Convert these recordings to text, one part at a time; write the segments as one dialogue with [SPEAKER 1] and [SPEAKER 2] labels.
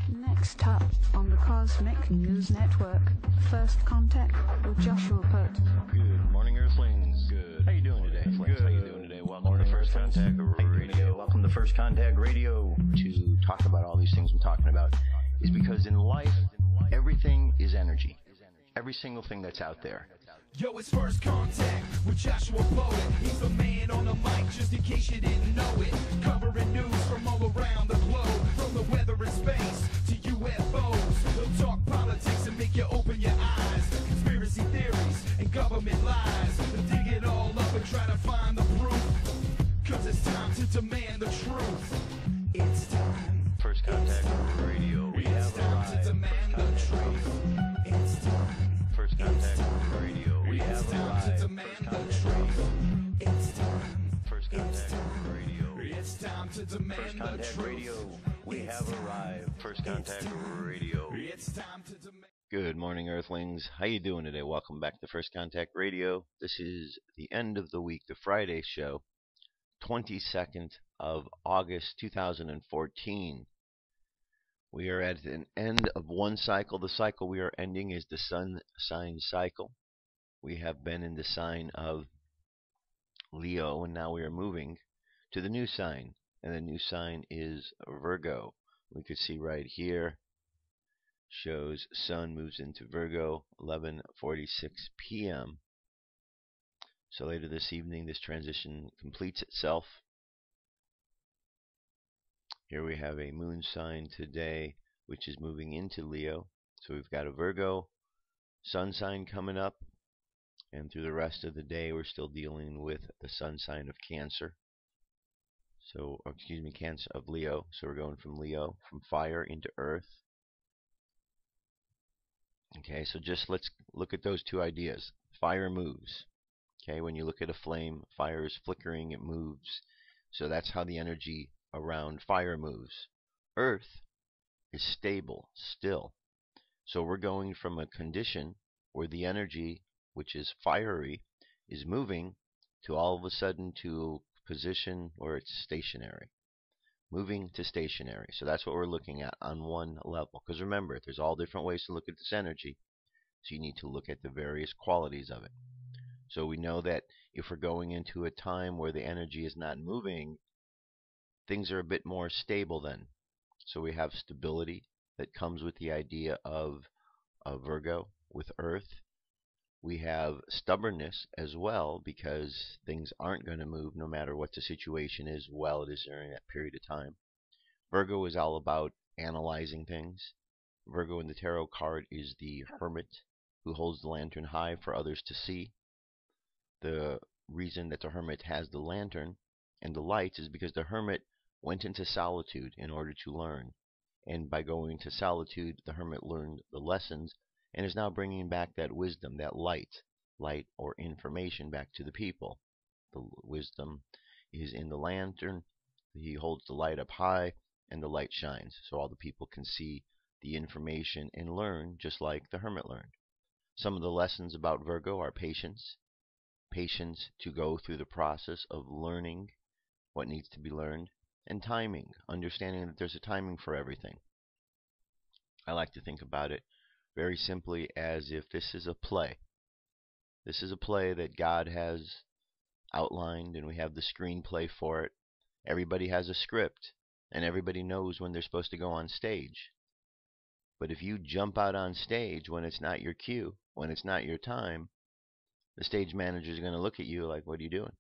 [SPEAKER 1] Next up on the Cosmic News Network, First Contact with Joshua Pert.
[SPEAKER 2] Good morning, Earthlings. Good. How you doing today? Good. How you doing today? Welcome to First Contact Radio. Welcome to First Contact Radio. To talk about all these things I'm talking about is because in life, everything is energy. Every single thing that's out there.
[SPEAKER 3] Yo, it's First Contact with Joshua Poet. He's the man on the mic, just in case you didn't know it. Covering news from all around the globe, from the weather and space to UFOs. He'll talk politics and make you open your eyes. Conspiracy theories and government lies. They'll dig it all up and try to find the proof. Cause it's time to demand the truth. It's time.
[SPEAKER 2] First Contact Radio. We have
[SPEAKER 3] time to demand the truth. It's time.
[SPEAKER 2] First Contact Radio. We have
[SPEAKER 3] It's time to demand the truth. It's time.
[SPEAKER 2] First Contact Radio.
[SPEAKER 3] It's time to demand
[SPEAKER 2] First
[SPEAKER 3] the
[SPEAKER 2] Contact
[SPEAKER 3] truth.
[SPEAKER 2] Radio. We have arrived. First Contact Radio.
[SPEAKER 3] It's time to demand.
[SPEAKER 2] Good morning, Earthlings. How you doing today? Welcome back to First Contact Radio. This is the end of the week, the Friday show, 22nd of August 2014. We are at an end of one cycle. The cycle we are ending is the sun sign cycle. We have been in the sign of Leo, and now we are moving to the new sign. And the new sign is Virgo. We could see right here, shows sun moves into Virgo, 11:46 p.m. So later this evening, this transition completes itself. Here we have a moon sign today, which is moving into Leo. So we've got a Virgo sun sign coming up. And through the rest of the day, we're still dealing with the sun sign of Cancer. So, Cancer of Leo. So we're going from Leo, from fire into earth. Okay, so just let's look at those two ideas. Fire moves. Okay, when you look at a flame, fire is flickering, it moves. So that's how the energy around fire moves. Earth is stable, still. So we're going from a condition where the energy, which is fiery, is moving to all of a sudden to a position where it's stationary. Moving to stationary. So that's what we're looking at on one level. Because remember, there's all different ways to look at this energy. So you need to look at the various qualities of it. So we know that if we're going into a time where the energy is not moving, things are a bit more stable then. So we have stability that comes with the idea of Virgo with Earth. We have stubbornness as well, because things aren't going to move no matter what the situation is while it is during that period of time. Virgo is all about analyzing things. Virgo in the tarot card is the hermit who holds the lantern high for others to see. The reason that the hermit has the lantern and the lights is because the hermit went into solitude in order to learn. And by going into solitude, the hermit learned the lessons and is now bringing back that wisdom, that light or information back to the people. The wisdom is in the lantern. He holds the light up high and the light shines so all the people can see the information and learn just like the hermit learned. Some of the lessons about Virgo are patience. Patience to go through the process of learning what needs to be learned. And timing, understanding that there's a timing for everything. I like to think about it very simply as if this is a play. This is a play that God has outlined, and we have the screenplay for it. Everybody has a script, and everybody knows when they're supposed to go on stage. But if you jump out on stage when it's not your cue, when it's not your time, the stage manager is going to look at you like, what are you doing?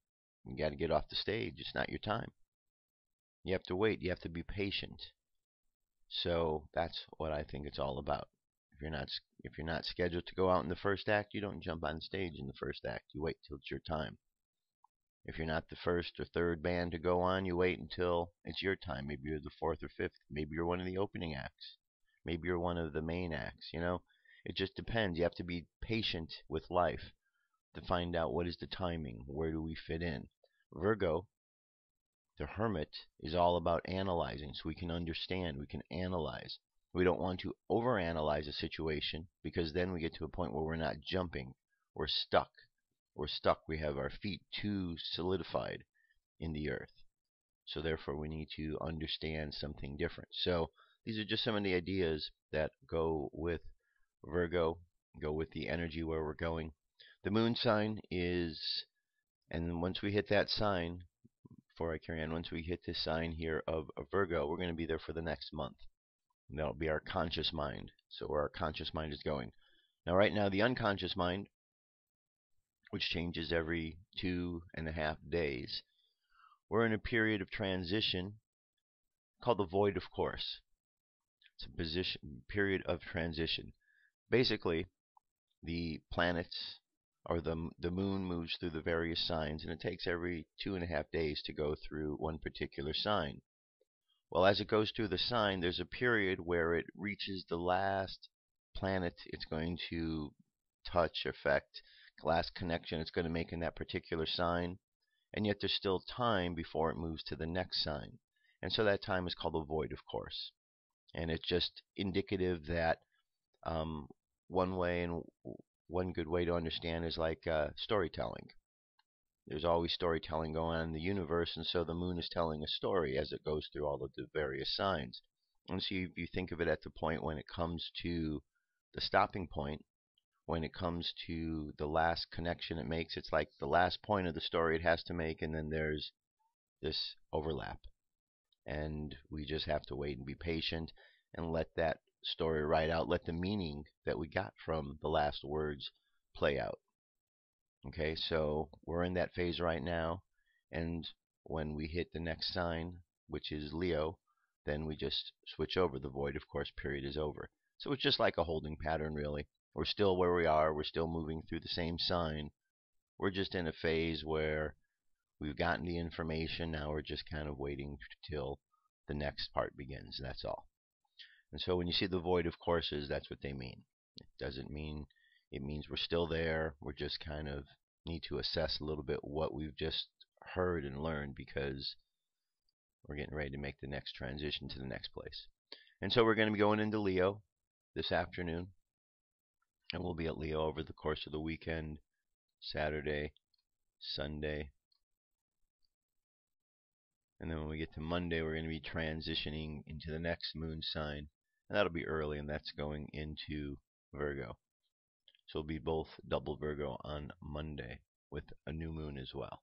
[SPEAKER 2] You got to get off the stage. It's not your time. You have to wait. You have to be patient. So that's what I think it's all about. If you're not scheduled to go out in the first act, you don't jump on stage in the first act. You wait till it's your time. If you're not the first or third band to go on, you wait until it's your time. Maybe you're the fourth or fifth. Maybe you're one of the opening acts. Maybe you're one of the main acts. You know, it just depends. You have to be patient with life to find out what is the timing. Where do we fit in? Virgo, the hermit, is all about analyzing, so we can understand, we can analyze. We don't want to overanalyze a situation, because then we get to a point where we're not jumping. We're stuck. We have our feet too solidified in the earth. So therefore we need to understand something different. So these are just some of the ideas that go with Virgo, go with the energy where we're going. The moon sign is, and once we hit that sign, before I carry on, once we hit this sign here of Virgo, we're going to be there for the next month. And that'll be our conscious mind. So where our conscious mind is going. Now, right now, the unconscious mind, which changes every 2.5 days, we're in a period of transition called the void of course. It's a period of transition. Basically, the planets or the moon moves through the various signs, and it takes every 2.5 days to go through one particular sign. Well, as it goes through the sign, there's a period where it reaches the last planet it's going to touch, affect, last connection it's going to make in that particular sign, and yet there's still time before it moves to the next sign. And so that time is called the void of course. And it's just indicative that one good way to understand is like storytelling. There's always storytelling going on in the universe, and so the moon is telling a story as it goes through all of the various signs. And so if you think of it at the point when it comes to the stopping point, when it comes to the last connection it makes, it's like the last point of the story it has to make, and then there's this overlap. And we just have to wait and be patient and let that story ride out, let the meaning that we got from the last words play out. Okay, so we're in that phase right now, and when we hit the next sign, which is Leo, then we just switch over. The void of course period is over. So it's just like a holding pattern, really. We're still where we are, we're still moving through the same sign. We're just in a phase where we've gotten the information, now we're just kind of waiting till the next part begins, that's all. And so when you see the void of courses, that's what they mean. It doesn't mean, it means we're still there, we're just kind of need to assess a little bit what we've just heard and learned, because we're getting ready to make the next transition to the next place. And so we're going to be going into Leo this afternoon, and we'll be at Leo over the course of the weekend, Saturday, Sunday. And then when we get to Monday, we're going to be transitioning into the next moon sign. And that'll be early, and that's going into Virgo. So it'll be both double Virgo on Monday with a new moon as well.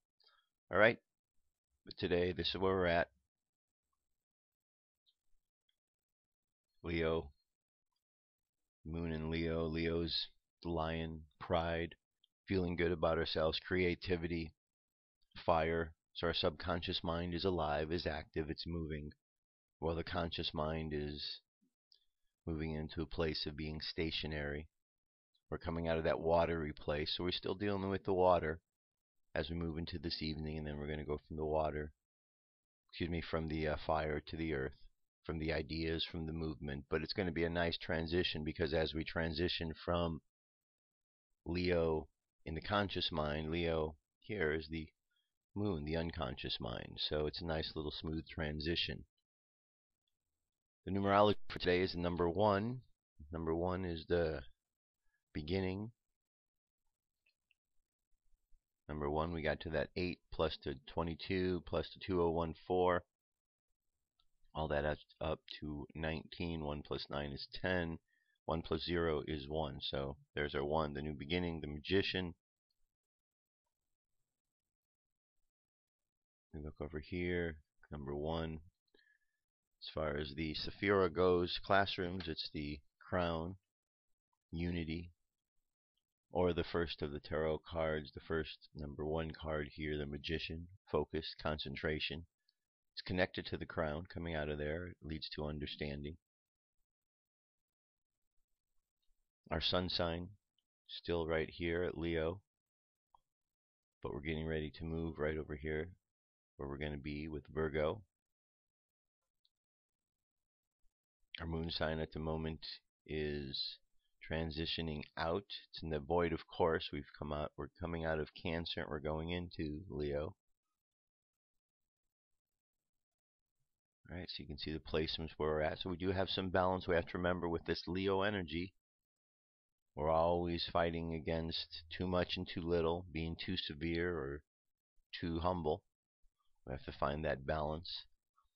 [SPEAKER 2] All right? But today, this is where we're at. Leo. Moon in Leo. Leo's the lion, pride, feeling good about ourselves, creativity, fire. So our subconscious mind is alive, is active, it's moving, while the conscious mind is moving into a place of being stationary. We're coming out of that watery place, so we're still dealing with the water as we move into this evening, and then we're going to go from the fire to the earth, from the ideas, from the movement. But it's going to be a nice transition, because as we transition from Leo in the conscious mind, Leo here is the moon, the unconscious mind. So it's a nice little smooth transition. The numerology for today is number 1. Number 1 is the beginning. Number 1, we got to that 8 plus to 22 plus to 2014. All that adds up to 19. 1 plus 9 is 10. 1 plus 0 is 1. So there's our 1, the new beginning, the magician. We look over here, number 1. As far as the Sephira goes, classrooms, it's the crown, unity, or the first of the tarot cards, the first number 1 card here, the magician, focus, concentration. It's connected to the crown. Coming out of there, it leads to understanding. Our sun sign, still right here at Leo, but we're getting ready to move right over here where we're going to be with Virgo. Our moon sign at the moment is transitioning out. It's in the void of course. We're coming out of Cancer, and we're going into Leo. Alright, so you can see the placements where we're at. So we do have some balance. We have to remember with this Leo energy, we're always fighting against too much and too little, being too severe or too humble. We have to find that balance.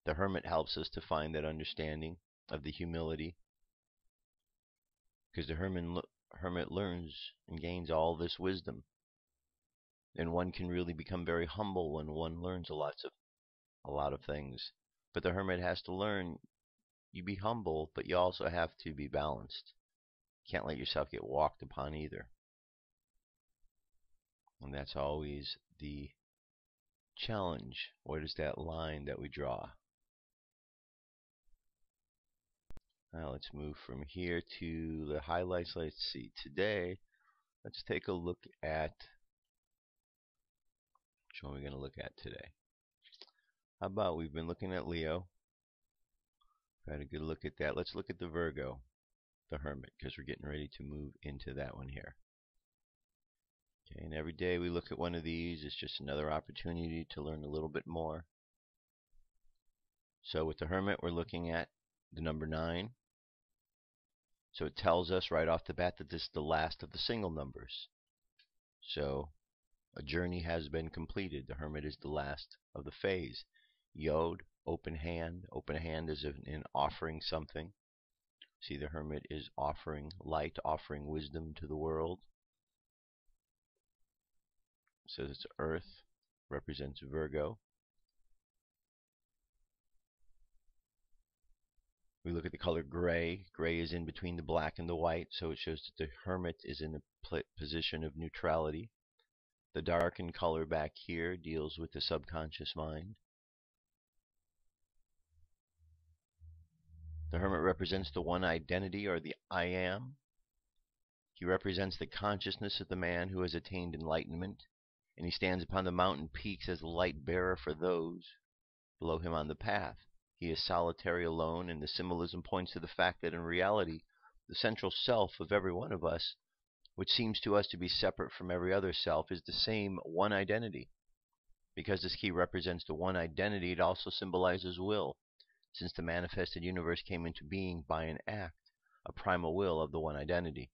[SPEAKER 2] The Hermit helps us to find that understanding. of the humility, because the hermit learns and gains all this wisdom. And one can really become very humble when one learns a lot of things. But the hermit has to learn, you be humble, but you also have to be balanced. You can't let yourself get walked upon either. And that's always the challenge. What is that line that we draw? Now let's move from here to the highlights. Let's see. Today, let's take a look at which one we're going to look at today. How about we've been looking at Leo. Had a good look at that. Let's look at the Virgo, the Hermit, because we're getting ready to move into that one here. Okay, and every day we look at one of these, it's just another opportunity to learn a little bit more. So with the Hermit, we're looking at the number 9. So it tells us right off the bat that this is the last of the single numbers. So a journey has been completed. The Hermit is the last of the phase. Yod, open hand. Open hand is in offering something. See, the Hermit is offering light, offering wisdom to the world. It says it's Earth, represents Virgo. We look at the color gray. Gray is in between the black and the white, so it shows that the Hermit is in a position of neutrality. The darkened color back here deals with the subconscious mind. The Hermit represents the one identity, or the I am. He represents the consciousness of the man who has attained enlightenment, and he stands upon the mountain peaks as a light bearer for those below him on the path. He is solitary, alone, and the symbolism points to the fact that in reality, the central self of every one of us, which seems to us to be separate from every other self, is the same one identity. Because this key represents the one identity, it also symbolizes will, since the manifested universe came into being by an act, a primal will of the one identity.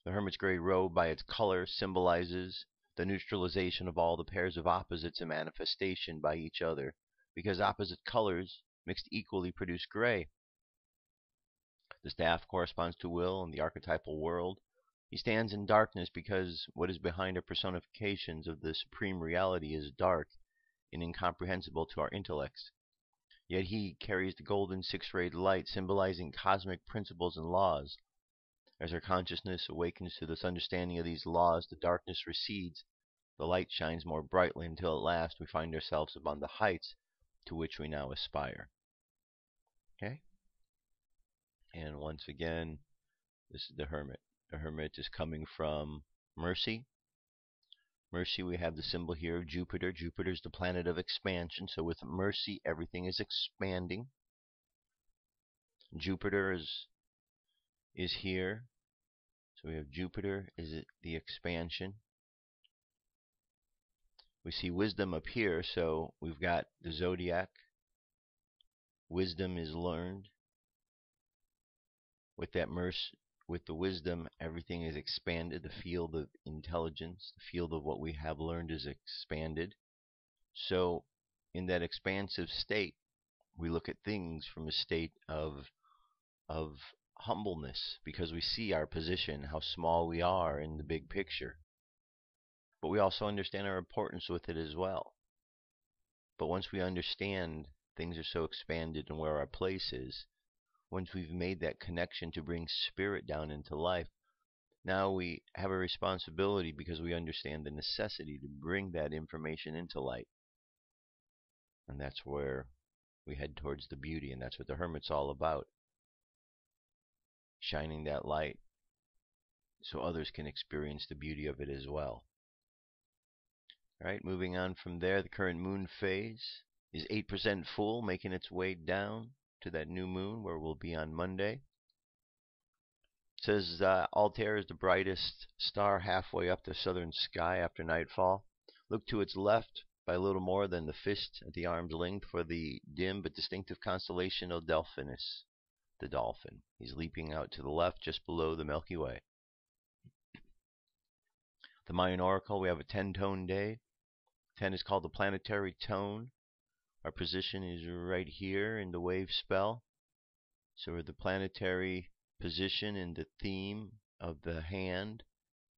[SPEAKER 2] The Hermit's gray robe, by its color, symbolizes the neutralization of all the pairs of opposites in manifestation by each other, because opposite colors mixed equally produce gray. The staff corresponds to will in the archetypal world. He stands in darkness because what is behind our personifications of the supreme reality is dark and incomprehensible to our intellects. Yet he carries the golden six-rayed light, symbolizing cosmic principles and laws. As our consciousness awakens to this understanding of these laws, the darkness recedes, the light shines more brightly, until at last we find ourselves upon the heights to which we now aspire. Okay? And once again, this is the Hermit. The Hermit is coming from Mercy. Mercy, we have the symbol here of Jupiter. Jupiter is the planet of expansion, so with Mercy, everything is expanding. Jupiter is here. So we have Jupiter is the expansion. We see wisdom up here, so we've got the zodiac. Wisdom is learned. With that with the wisdom, everything is expanded. The field of intelligence, the field of what we have learned is expanded. So in that expansive state, we look at things from a state of humbleness, because we see our position, how small we are in the big picture. But we also understand our importance with it as well. But once we understand things are so expanded and where our place is, once we've made that connection to bring spirit down into life, now we have a responsibility, because we understand the necessity to bring that information into light. And that's where we head towards the beauty, and that's what the Hermit's all about. Shining that light so others can experience the beauty of it as well. Alright, moving on from there, the current moon phase is 8% full, making its way down to that new moon where we'll be on Monday. It says Altair is the brightest star halfway up the southern sky after nightfall. Look to its left by a little more than the fist at the arm's length for the dim but distinctive constellation of Delphinus, the dolphin. He's leaping out to the left just below the Milky Way. The Mayan Oracle, we have a 10-tone day. 10 is called the planetary tone. Our position is right here in the wave spell. So the planetary position and the theme of the hand,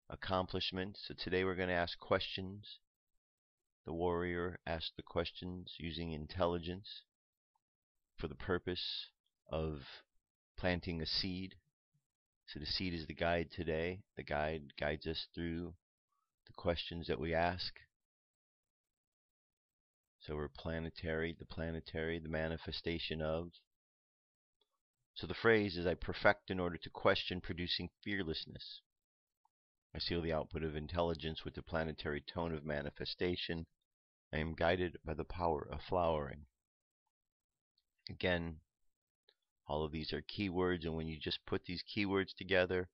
[SPEAKER 2] accomplishment. So today we're going to ask questions. The warrior asks the questions using intelligence for the purpose of planting a seed. So the seed is the guide today. The guide guides us through the questions that we ask. So we're planetary, the manifestation of. So the phrase is, I perfect in order to question, producing fearlessness. I seal the output of intelligence with the planetary tone of manifestation. I am guided by the power of flowering. Again, all of these are keywords, and when you just put these keywords together,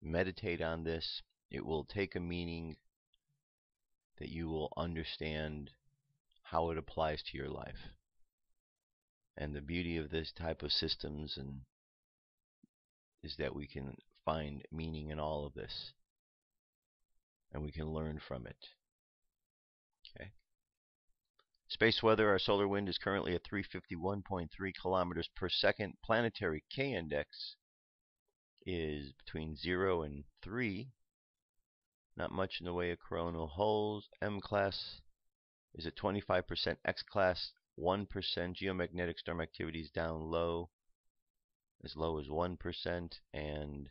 [SPEAKER 2] meditate on this, it will take a meaning that you will understand how it applies to your life. And the beauty of this type of systems is that we can find meaning in all of this, and we can learn from it. Okay. Space weather, our solar wind is currently at 351.3 kilometers per second. Planetary K-index is between 0 and 3. Not much in the way of coronal holes. M-class is at 25%. X-class 1%. Geomagnetic storm activity is down low as 1%, and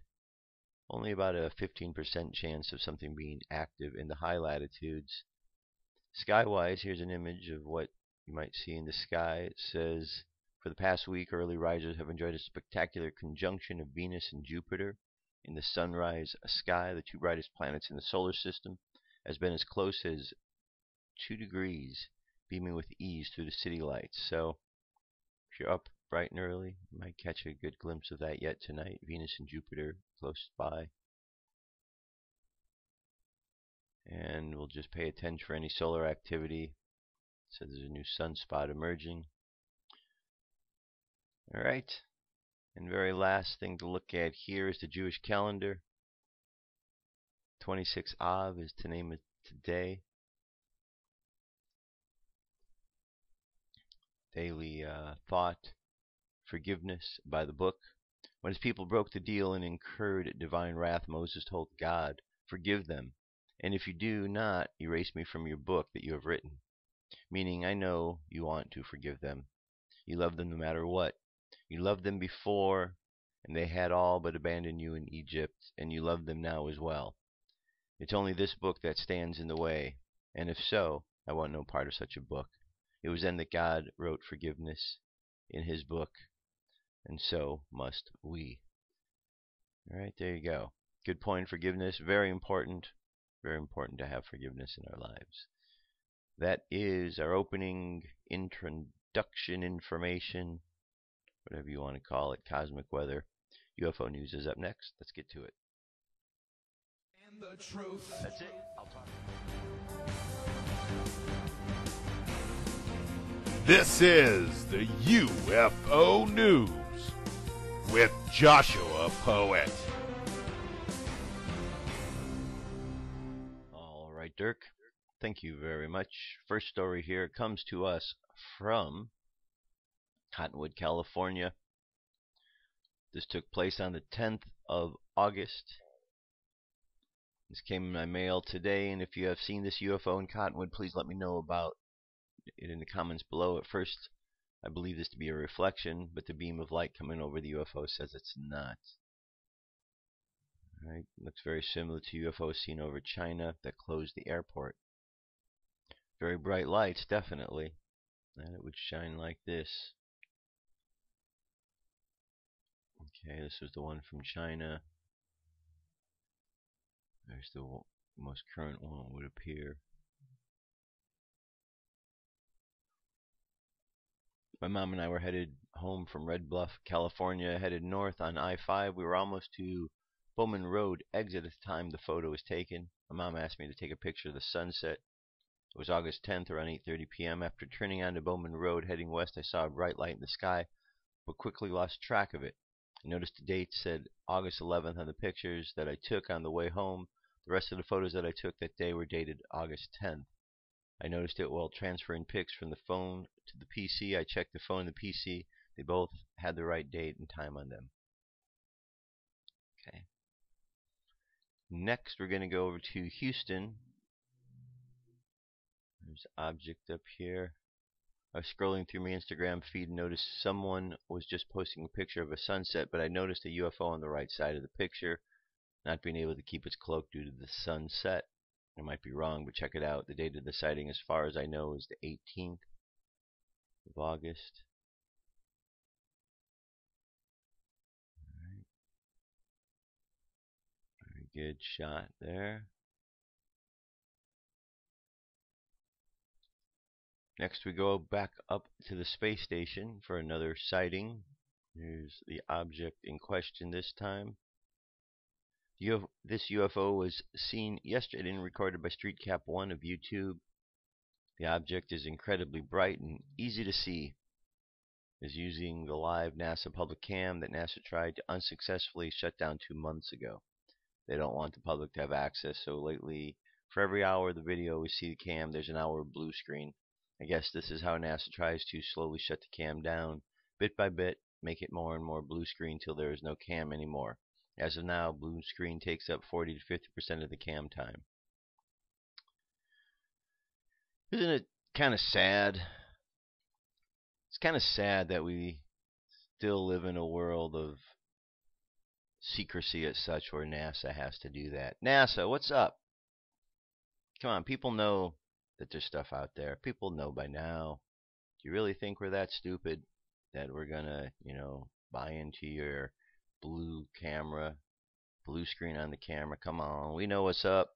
[SPEAKER 2] only about a 15% chance of something being active in the high latitudes. Skywise, here's an image of what you might see in the sky. It says, for the past week, early risers have enjoyed a spectacular conjunction of Venus and Jupiter in the sunrise sky. The two brightest planets in the solar system has been as close as 2 degrees, beaming with ease through the city lights. So if you're up bright and early, you might catch a good glimpse of that yet tonight. Venus and Jupiter close by. And we'll just pay attention for any solar activity. So there's a new sunspot emerging. Alright. And very last thing to look at here is the Jewish calendar. 26 Av is to name it today. Daily thought. Forgiveness by the book. When his people broke the deal and incurred divine wrath, Moses told God, forgive them. And if you do not, erase me from your book that you have written. Meaning, I know you want to forgive them. You love them no matter what. You loved them before, and they had all but abandoned you in Egypt, and you love them now as well. It's only this book that stands in the way, and if so, I want no part of such a book. It was then that God wrote forgiveness in his book, and so must we. Alright, there you go. Good point, forgiveness. Very important. Very important to have forgiveness in our lives. That is our opening introduction information, whatever you want to call it, cosmic weather. UFO news is up next. Let's get to it.
[SPEAKER 3] And the truth.
[SPEAKER 2] That's it. I'll talk.
[SPEAKER 4] This is the UFO News with Joshua Poet.
[SPEAKER 2] All right, Dirk. Thank you very much. First story here comes to us from Cottonwood, California. This took place on the 10th of August. This came in my mail today, and if you have seen this UFO in Cottonwood, please let me know about it in the comments below. At first, I believe this to be a reflection, but the beam of light coming over the UFO says it's not. Alright, looks very similar to UFOs seen over China that closed the airport. Very bright lights, definitely. And it would shine like this. Okay, this was the one from China. There's the most current one, would appear. My mom and I were headed home from Red Bluff, California, headed north on I-5. We were almost to Bowman Road exit at the time the photo was taken. My mom asked me to take a picture of the sunset. It was August 10th around 8:30 p.m. After turning onto Bowman Road heading west, I saw a bright light in the sky, but quickly lost track of it. I noticed the date said August 11th on the pictures that I took on the way home. The rest of the photos that I took that day were dated August 10th. I noticed it while transferring pics from the phone to the PC. I checked the phone and the PC. They both had the right date and time on them. Okay. Next, we're going to go over to Houston. There's an object up here. I was scrolling through my Instagram feed and noticed someone was just posting a picture of a sunset, but I noticed a UFO on the right side of the picture, not being able to keep its cloak due to the sunset. I might be wrong, but check it out. The date of the sighting, as far as I know, is the 18th of August. Alright. Very good shot there. Next, we go back up to the space station for another sighting. Here's the object in question this time. This UFO was seen yesterday and recorded by StreetCap 1 of YouTube. The object is incredibly bright and easy to see. It is using the live NASA public cam that NASA tried to unsuccessfully shut down 2 months ago. They don't want the public to have access, so lately, for every hour of the video we see the cam, there's an hour of blue screen. I guess this is how NASA tries to slowly shut the cam down, bit by bit, make it more and more blue screen till there is no cam anymore. As of now, blue screen takes up 40 to 50% of the cam time. Isn't it kind of sad? It's kind of sad that we still live in a world of secrecy as such, where NASA has to do that. NASA, what's up? Come on, people know that there's stuff out there. People know by now. Do you really think we're that stupid that we're gonna, buy into your blue camera, blue screen on the camera? Come on, we know what's up.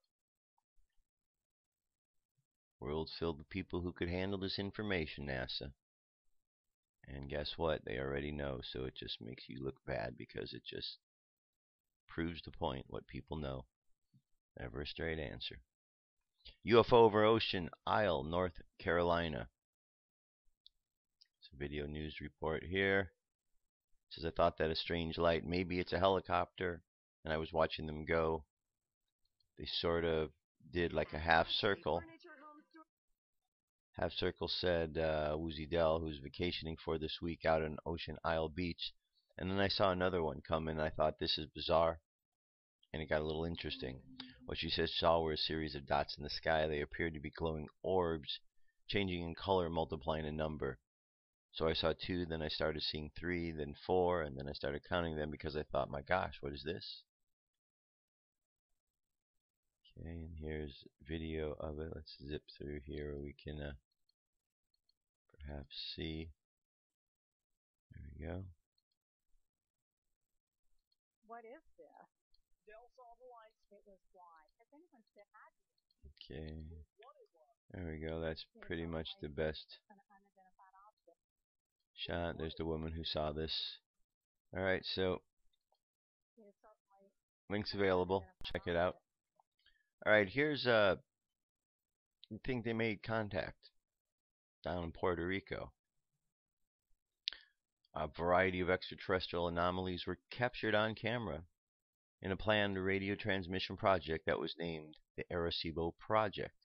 [SPEAKER 2] World's filled with people who could handle this information, NASA. And guess what? They already know, so it just makes you look bad because it just proves the point, what people know. Never a straight answer. UFO over Ocean Isle, North Carolina. It's a video news report here. It says, I thought that a strange light, maybe it's a helicopter, and I was watching them go. They sort of did like a half circle. Half circle said Woozy Dell, who's vacationing for this week out on Ocean Isle Beach. And then I saw another one come in, and I thought, this is bizarre. And it got a little interesting. What she says saw were a series of dots in the sky. They appeared to be glowing orbs, changing in color, multiplying in number. So I saw 2, then I started seeing 3, then 4, and then I started counting them because I thought, my gosh, what is this? Okay, and here's video of it. Let's zip through here where we can perhaps see. There we go.
[SPEAKER 5] What is this? Dell saw the lights. It was wide. Has anyone said
[SPEAKER 2] Okay. There we go. That's pretty much the best shot. There's the woman who saw this. Alright, so links available. Check it out. Alright, here's I think they made contact down in Puerto Rico. A variety of extraterrestrial anomalies were captured on camera in a planned radio transmission project that was named the Arecibo Project.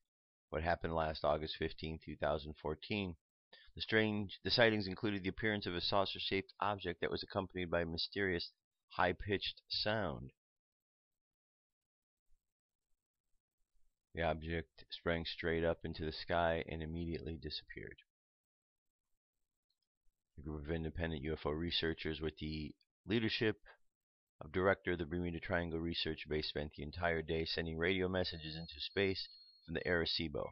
[SPEAKER 2] What happened last August 15, 2014. The sightings included the appearance of a saucer-shaped object that was accompanied by a mysterious, high-pitched sound. The object sprang straight up into the sky and immediately disappeared. A group of independent UFO researchers with the leadership of director of the Bermuda Triangle Research Base spent the entire day sending radio messages into space from the Arecibo.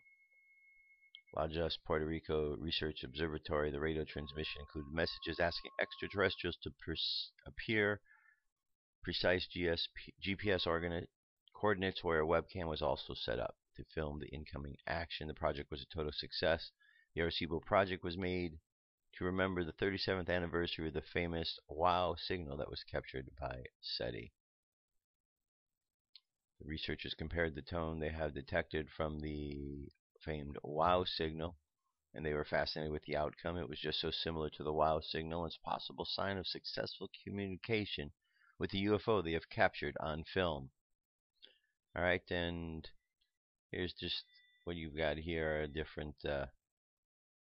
[SPEAKER 2] Lajas, Puerto Rico Research Observatory. The radio transmission included messages asking extraterrestrials to appear, precise GPS coordinates, where a webcam was also set up to film the incoming action. The project was a total success. The Arecibo project was made to remember the 37th anniversary of the famous WOW signal that was captured by SETI. The researchers compared the tone they have detected from the famed WOW signal, and they were fascinated with the outcome. It was just so similar to the WOW signal as a possible sign of successful communication with the UFO they have captured on film. Alright, and here's just what you've got here. Different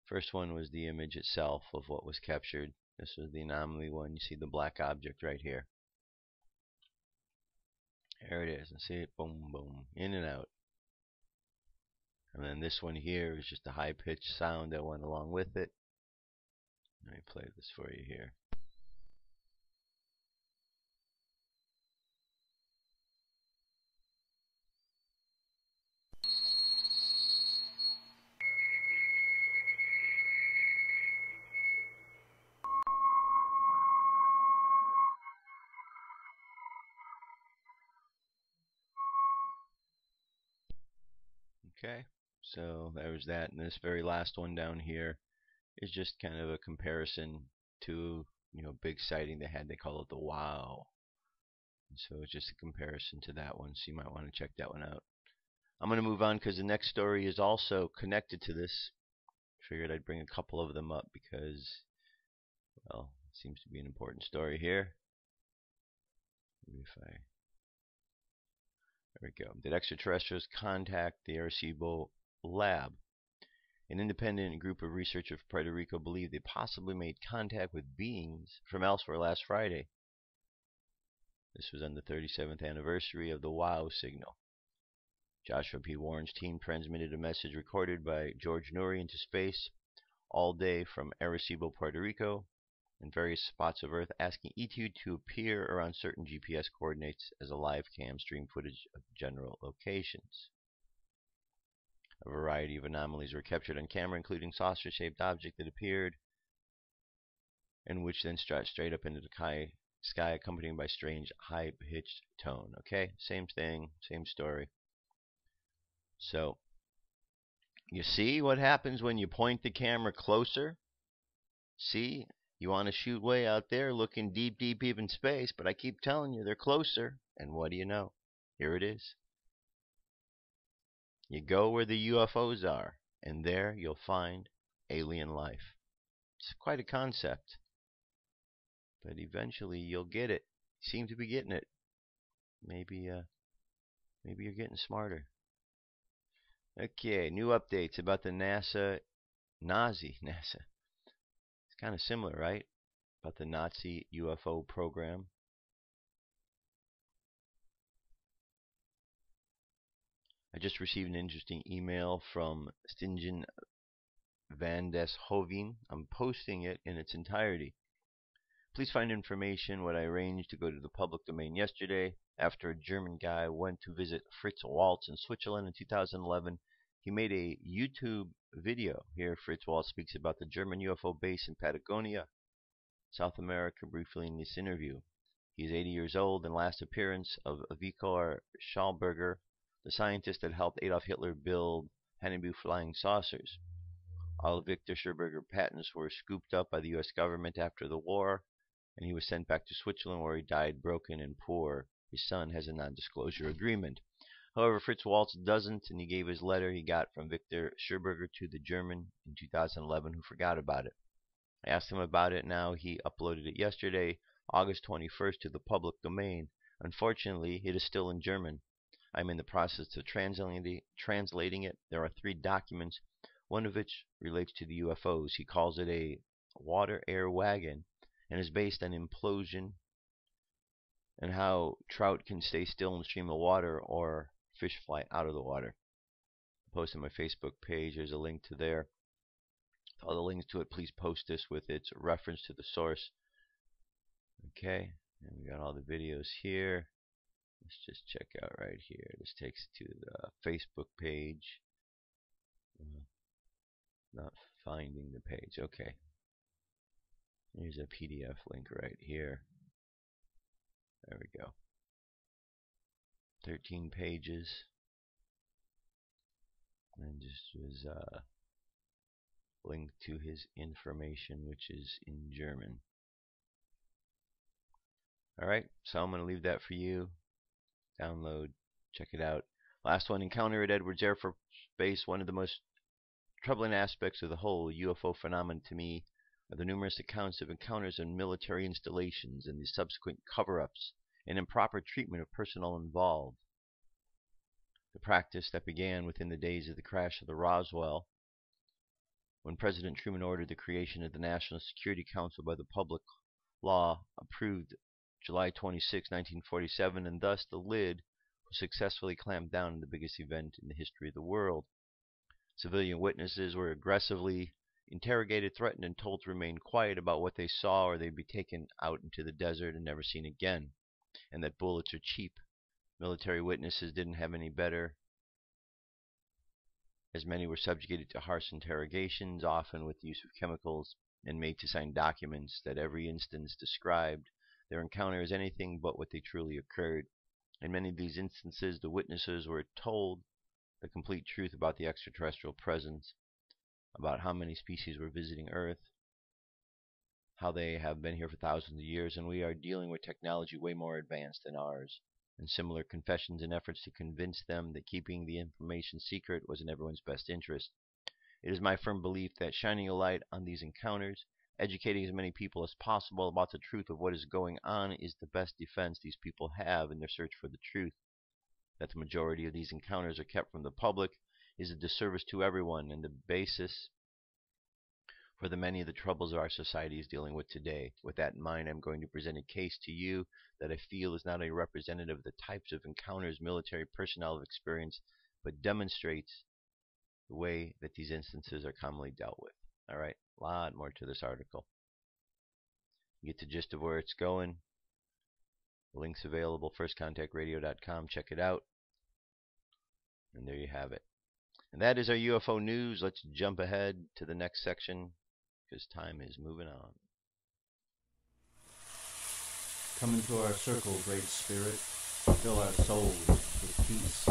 [SPEAKER 2] first one was the image itself of what was captured. This was the anomaly one. You see the black object right here. There it is. And see it? Boom, boom. In and out. And then this one here is just a high-pitched sound that went along with it. Let me play this for you here. Okay, so there's that, and this very last one down here is just kind of a comparison to, big sighting they had. They call it the Wow. And so it's just a comparison to that one, so you might want to check that one out. I'm going to move on because the next story is also connected to this. Figured I'd bring a couple of them up because, well, it seems to be an important story here. Maybe if I... There we go. Did extraterrestrials contact the Arecibo lab? An independent group of researchers from Puerto Rico believe they possibly made contact with beings from elsewhere last Friday. This was on the 37th anniversary of the WOW signal. Joshua P. Warren's team transmitted a message recorded by George Noory into space all day from Arecibo, Puerto Rico, and various spots of Earth, asking ET to appear around certain GPS coordinates as a live cam stream footage of general locations. A variety of anomalies were captured on camera, including saucer-shaped object that appeared and which then shot straight up into the sky, accompanied by strange high-pitched tone. Okay, same thing, same story. So, you see what happens when you point the camera closer? See? You want to shoot way out there, looking deep, deep, deep in space, but I keep telling you, they're closer. And what do you know? Here it is. You go where the UFOs are, and there you'll find alien life. It's quite a concept. But eventually you'll get it. You seem to be getting it. Maybe you're getting smarter. Okay, new updates about the NASA. It's kind of similar, right? About the NAZI UFO program. I just received an interesting email from Stingen van des Hoveen. I'm posting it in its entirety. Please find information what I arranged to go to the public domain yesterday. After a German guy went to visit Fritz Waltz in Switzerland in 2011, he made a YouTube video. Here, Fritz Waltz speaks about the German UFO base in Patagonia, South America, briefly in this interview. He is 80 years old, and last appearance of Viktor Schallberger, the scientist that helped Adolf Hitler build Haunebu flying saucers. All of Viktor Schallberger's patents were scooped up by the U.S. government after the war, and he was sent back to Switzerland where he died broken and poor. His son has a non-disclosure agreement. However, Fritz Waltz doesn't, and he gave his letter he got from Viktor Schallberger to the German in 2011 who forgot about it. I asked him about it now. He uploaded it yesterday, August 21st, to the public domain. Unfortunately, it is still in German. I'm in the process of translating it. There are 3 documents, one of which relates to the UFOs. He calls it a water-air wagon and is based on implosion and how trout can stay still in a stream of water or fish fly out of the water. I posted on my Facebook page. There's a link to there. All the links to it, please post this with its reference to the source. Okay, and we got all the videos here. Let's just check out right here. This takes to the Facebook page. Not finding the page. Okay. Here's a PDF link right here. There we go. 13 pages. And just was linked to his information, which is in German. Alright, so I'm going to leave that for you. Download, check it out. Last one, encounter at Edwards Air Force Base. One of the most troubling aspects of the whole UFO phenomenon to me are the numerous accounts of encounters in military installations and the subsequent cover-ups and improper treatment of personnel involved. The practice that began within the days of the crash of the Roswell when President Truman ordered the creation of the National Security Council by the public law approved July 26, 1947, and thus the lid was successfully clamped down on the biggest event in the history of the world. Civilian witnesses were aggressively interrogated, threatened, and told to remain quiet about what they saw, or they'd be taken out into the desert and never seen again, and that bullets are cheap. Military witnesses didn't have any better, as many were subjugated to harsh interrogations, often with the use of chemicals, and made to sign documents that every instance described their encounter as anything but what they truly occurred. In many of these instances, the witnesses were told the complete truth about the extraterrestrial presence, about how many species were visiting Earth, how they have been here for thousands of years, and we are dealing with technology way more advanced than ours, and similar confessions and efforts to convince them that keeping the information secret was in everyone's best interest. It is my firm belief that shining a light on these encounters, educating as many people as possible about the truth of what is going on, is the best defense these people have in their search for the truth. That the majority of these encounters are kept from the public is a disservice to everyone, and the basis for the many of the troubles our society is dealing with today. With that in mind, I'm going to present a case to you that I feel is not a representative of the types of encounters military personnel have experienced, but demonstrates the way that these instances are commonly dealt with. All right, a lot more to this article. You get the gist of where it's going. The link's available, firstcontactradio.com. Check it out. And there you have it. And that is our UFO news. Let's jump ahead to the next section, because time is moving on.
[SPEAKER 6] Come into our circle, Great Spirit. Fill our souls with peace.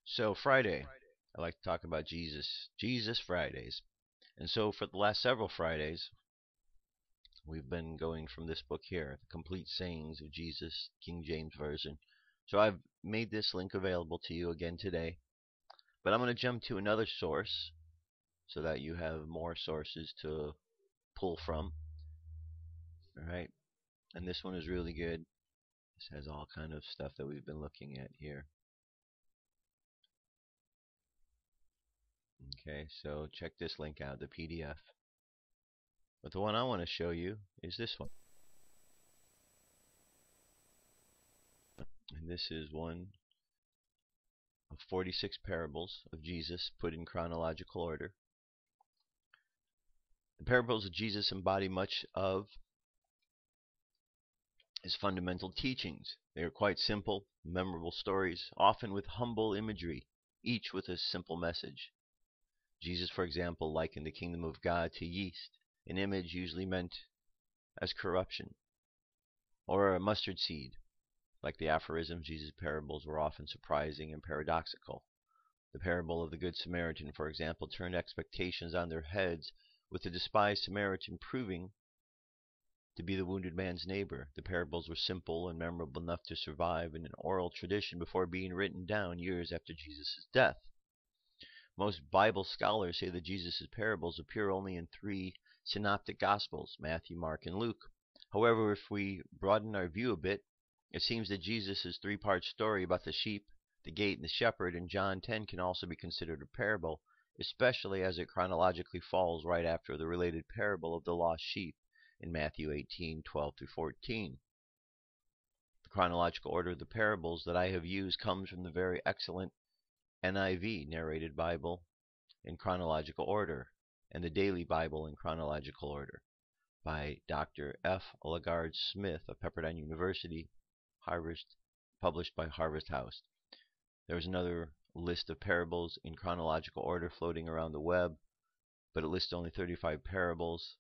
[SPEAKER 2] So Friday, I like to talk about Jesus Fridays. And so for the last several Fridays, we've been going from this book here, The Complete Sayings of Jesus, King James Version. So I've made this link available to you again today. But I'm going to jump to another source so that you have more sources to pull from. All right. And this one is really good. This has all kind of stuff that we've been looking at here. Okay, so check this link out, the PDF. But the one I want to show you is this one. And this is one of 46 parables of Jesus put in chronological order. The parables of Jesus embody much of his fundamental teachings. They are quite simple, memorable stories, often with humble imagery, each with a simple message. Jesus, for example, likened the kingdom of God to yeast, an image usually meant as corruption, or a mustard seed. Like the aphorisms, Jesus' parables were often surprising and paradoxical. The parable of the Good Samaritan, for example, turned expectations on their heads, with the despised Samaritan proving to be the wounded man's neighbor. The parables were simple and memorable enough to survive in an oral tradition before being written down years after Jesus' death. Most Bible scholars say that Jesus' parables appear only in 3 synoptic Gospels, Matthew, Mark, and Luke. However, if we broaden our view a bit, it seems that Jesus' 3-part story about the sheep, the gate, and the shepherd in John 10 can also be considered a parable, especially as it chronologically falls right after the related parable of the lost sheep in Matthew 18:12-14. The chronological order of the parables that I have used comes from the very excellent NIV, Narrated Bible, in chronological order, and the Daily Bible in chronological order, by Dr. F. LaGarde Smith of Pepperdine University, published by Harvest House. There's another list of parables in chronological order floating around the web, but it lists only 35 parables,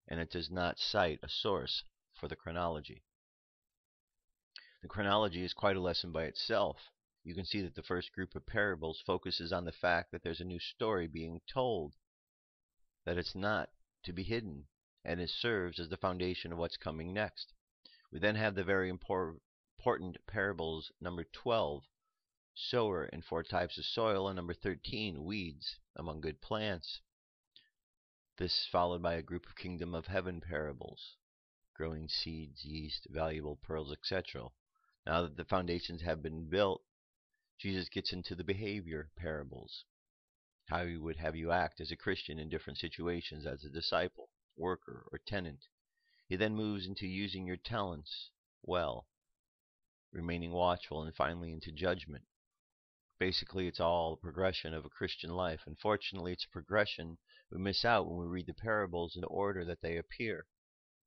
[SPEAKER 2] and it does not cite a source for the chronology. The chronology is quite a lesson by itself. You can see that the first group of parables focuses on the fact that there's a new story being told, that it's not to be hidden. and it serves as the foundation of what's coming next. We then have the very important parables number 12, sower and 4 types of soil, and number 13, weeds among good plants. This followed by a group of kingdom of heaven parables, growing seeds, yeast, valuable pearls, etc. Now that the foundations have been built, Jesus gets into the behavior parables, how he would have you act as a Christian in different situations as a disciple, worker, or tenant. He then moves into using your talents well, remaining watchful, and finally into judgment. Basically, it's all a progression of a Christian life. Unfortunately, it's a progression we miss out when we read the parables in the order that they appear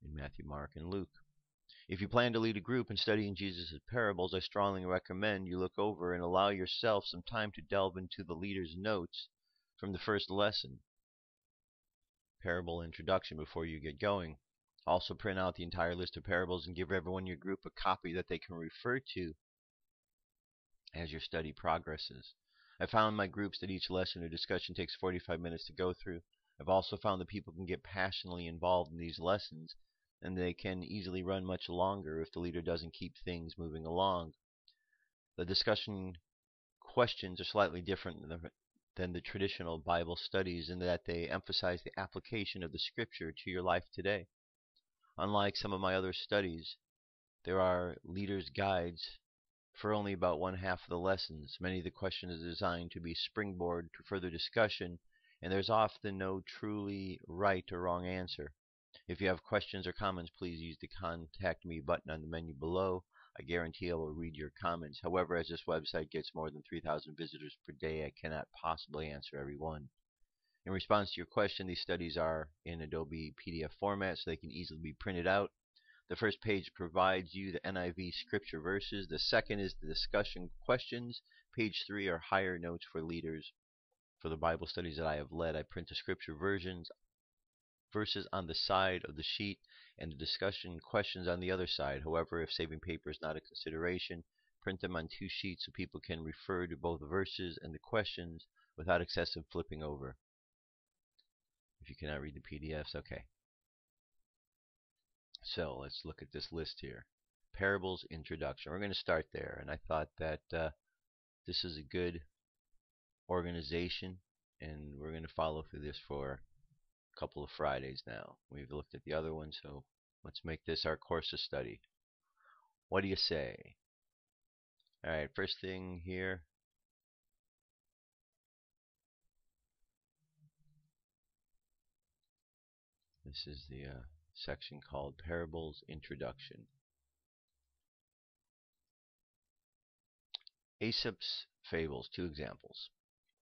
[SPEAKER 2] in Matthew, Mark, and Luke. If you plan to lead a group in studying Jesus' parables, I strongly recommend you look over and allow yourself some time to delve into the leader's notes from the first lesson, parable introduction, before you get going. Also print out the entire list of parables and give everyone in your group a copy that they can refer to as your study progresses. I found in my groups that each lesson or discussion takes 45 minutes to go through. I've also found that people can get passionately involved in these lessons, and they can easily run much longer if the leader doesn't keep things moving along. The discussion questions are slightly different than the traditional Bible studies in that they emphasize the application of the scripture to your life today. Unlike some of my other studies, there are leaders' guides for only about one half of the lessons. Many of the questions are designed to be springboard to further discussion, and there's often no truly right or wrong answer. If you have questions or comments, please use the Contact Me button on the menu below. I guarantee I will read your comments. However, as this website gets more than 3,000 visitors per day, I cannot possibly answer every one. In response to your question, these studies are in Adobe PDF format, so they can easily be printed out. The first page provides you the NIV scripture verses. The second is the discussion questions. Page 3 are higher notes for leaders. For the Bible studies that I have led, I print the scripture verses on the side of the sheet and the discussion questions on the other side. However, if saving paper is not a consideration, print them on 2 sheets so people can refer to both the verses and the questions without excessive flipping over. If you cannot read the PDFs, okay. So let's look at this list here. Parables introduction. We're going to start there, and I thought that this is a good organization, and we're going to follow through this for a couple of Fridays now. We've looked at the other one, so let's make this our course of study. What do you say? Alright, first thing here. This is the section called Parables Introduction. Aesop's Fables, 2 examples.